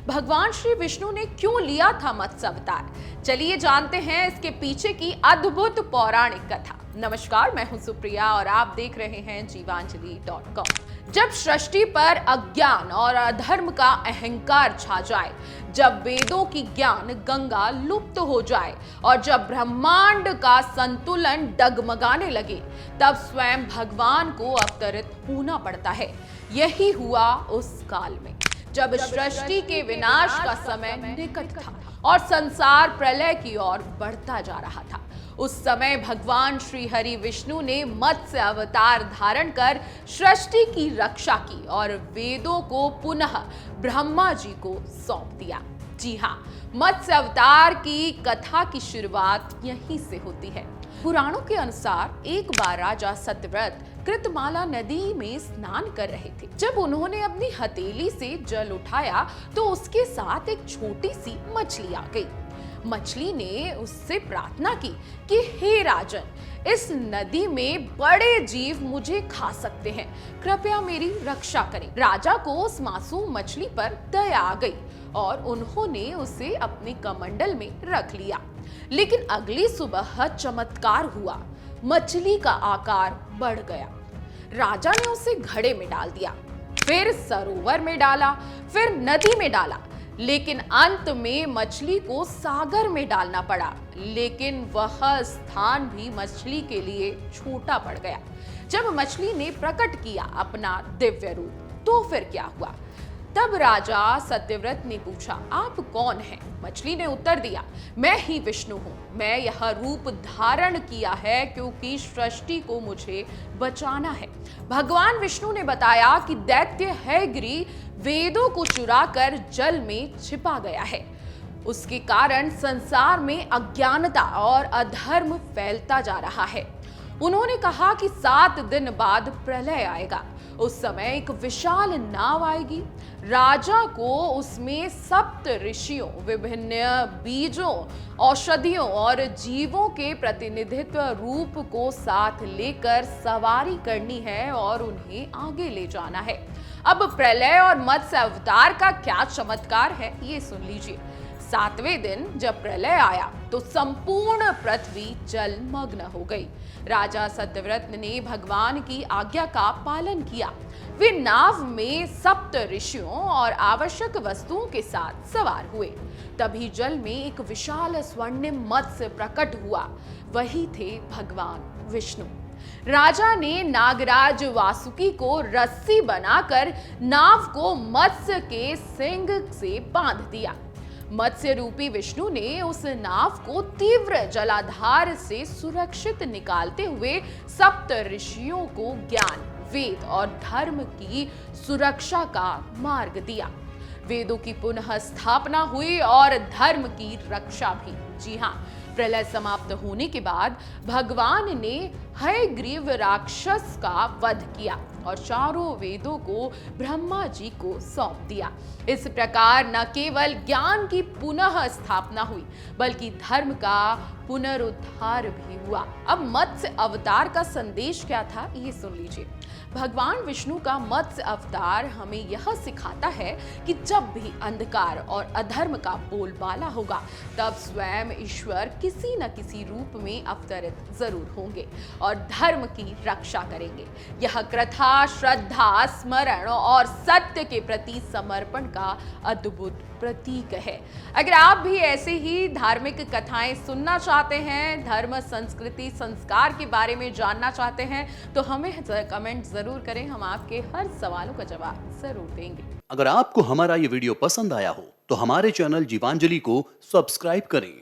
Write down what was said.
भगवान श्री विष्णु ने क्यों लिया था मत्स्य अवतार? चलिए जानते हैं इसके पीछे की अद्भुत पौराणिक कथा। नमस्कार, मैं हूं सुप्रिया और आप देख रहे हैं जीवांजलि.com। जब सृष्टि पर अज्ञान और अधर्म का अहंकार छा जाए, जब वेदों की ज्ञान गंगा लुप्त हो जाए और जब ब्रह्मांड का संतुलन डगमगाने लगे, तब स्वयं भगवान को अवतरित होना पड़ता है। यही हुआ उस काल में जब सृष्टि के विनाश का समय निकट था और संसार प्रलय की ओर बढ़ता जा रहा था। उस समय भगवान श्री हरि विष्णु ने मत्स्य अवतार धारण कर सृष्टि की रक्षा की और वेदों को पुनः ब्रह्मा जी को सौंप दिया। जी हाँ, मत्स्य अवतार की कथा की शुरुआत यहीं से होती है। पुराणों के अनुसार एक बार राजा सत्यव्रत कृतमाला नदी में स्नान कर रहे थे। जब उन्होंने अपनी हथेली से जल उठाया तो उसके साथ एक छोटी सी मछली आ गई। मछली ने उससे प्रार्थना की कि हे राजन, इस नदी में बड़े जीव मुझे खा सकते हैं, कृपया मेरी रक्षा करें। राजा को उस मासूम मछली पर दया आ गई और उन्होंने उसे अपने कमंडल में रख लिया। लेकिन अगली सुबह चमत्कार हुआ, मछली का आकार बढ़ गया। राजा ने उसे घड़े में डाल दिया, फिर सरोवर में डाला, फिर नदी में डाला, लेकिन अंत में मछली को सागर में डालना पड़ा। लेकिन वह स्थान भी मछली के लिए छोटा पड़ गया। जब मछली ने प्रकट किया अपना दिव्य रूप, तो फिर क्या हुआ? तब राजा सत्यव्रत ने पूछा, आप कौन हैं? मछली ने उत्तर दिया, मैं ही विष्णु हूँ। मैं यह रूप धारण किया है क्योंकि सृष्टि को मुझे बचाना है। भगवान विष्णु ने बताया कि दैत्य हैग्री वेदों को चुराकर जल में छिपा गया है। उसके कारण संसार में अज्ञानता और अधर्म फैलता जा रहा है। उन्होंने कहा कि 7 दिन बाद प्रलय आएगा। उस समय एक विशाल नाव आएगी। राजा को उसमें 7 ऋषियों, विभिन्न बीजों, औषधियों और जीवों के प्रतिनिधित्व रूप को साथ लेकर सवारी करनी है और उन्हें आगे ले जाना है। अब प्रलय और मत्स्य अवतार का क्या चमत्कार है, ये सुन लीजिए। 7वें दिन जब प्रलय आया तो संपूर्ण पृथ्वी जलमग्न हो गई। राजा सत्यव्रत ने भगवान की आज्ञा का पालन किया। वे नाव में 7 ऋषियों और आवश्यक वस्तुओं के साथ सवार हुए। तभी जल में एक विशाल स्वर्णिम मत्स्य प्रकट हुआ। वही थे भगवान विष्णु। राजा ने नागराज वासुकी को रस्सी बनाकर नाव को मत्स्य के सिंग से बांध दिया। मत्स्य रूपी विष्णु ने उस नाव को तीव्र जलाधार से सुरक्षित निकालते हुए 7 ऋषियों को ज्ञान, वेद और धर्म की सुरक्षा का मार्ग दिया। वेदों की पुनः स्थापना हुई और धर्म की रक्षा भी। जी हाँ, प्रलय समाप्त होने के बाद भगवान ने हयग्रीव राक्षस का वध किया और चारों वेदों को ब्रह्मा जी को सौंप दिया। इस प्रकार न केवल ज्ञान की पुनः स्थापना हुई, बल्कि धर्म का पुनरुद्धार भी हुआ। अब मत्स्य अवतार का संदेश क्या था, ये सुन लीजिए। भगवान विष्णु का मत्स्य अवतार हमें यह सिखाता है कि जब भी अंधकार और अधर्म का बोलबाला होगा, तब स्वयं ईश्वर किसी न किसी रूप में अवतरित जरूर होंगे और धर्म की रक्षा करेंगे। यह कथा श्रद्धा, स्मरण और सत्य के प्रति समर्पण का अद्भुत प्रतीक है। अगर आप भी ऐसे ही धार्मिक कथाएं सुनना चाहते हैं, धर्म, संस्कृति, संस्कार के बारे में जानना चाहते हैं, तो हमें कमेंट जरूर करें। हम आपके हर सवालों का जवाब जरूर देंगे। अगर आपको हमारा ये वीडियो पसंद आया हो तो हमारे चैनल जीवांजलि को सब्सक्राइब करें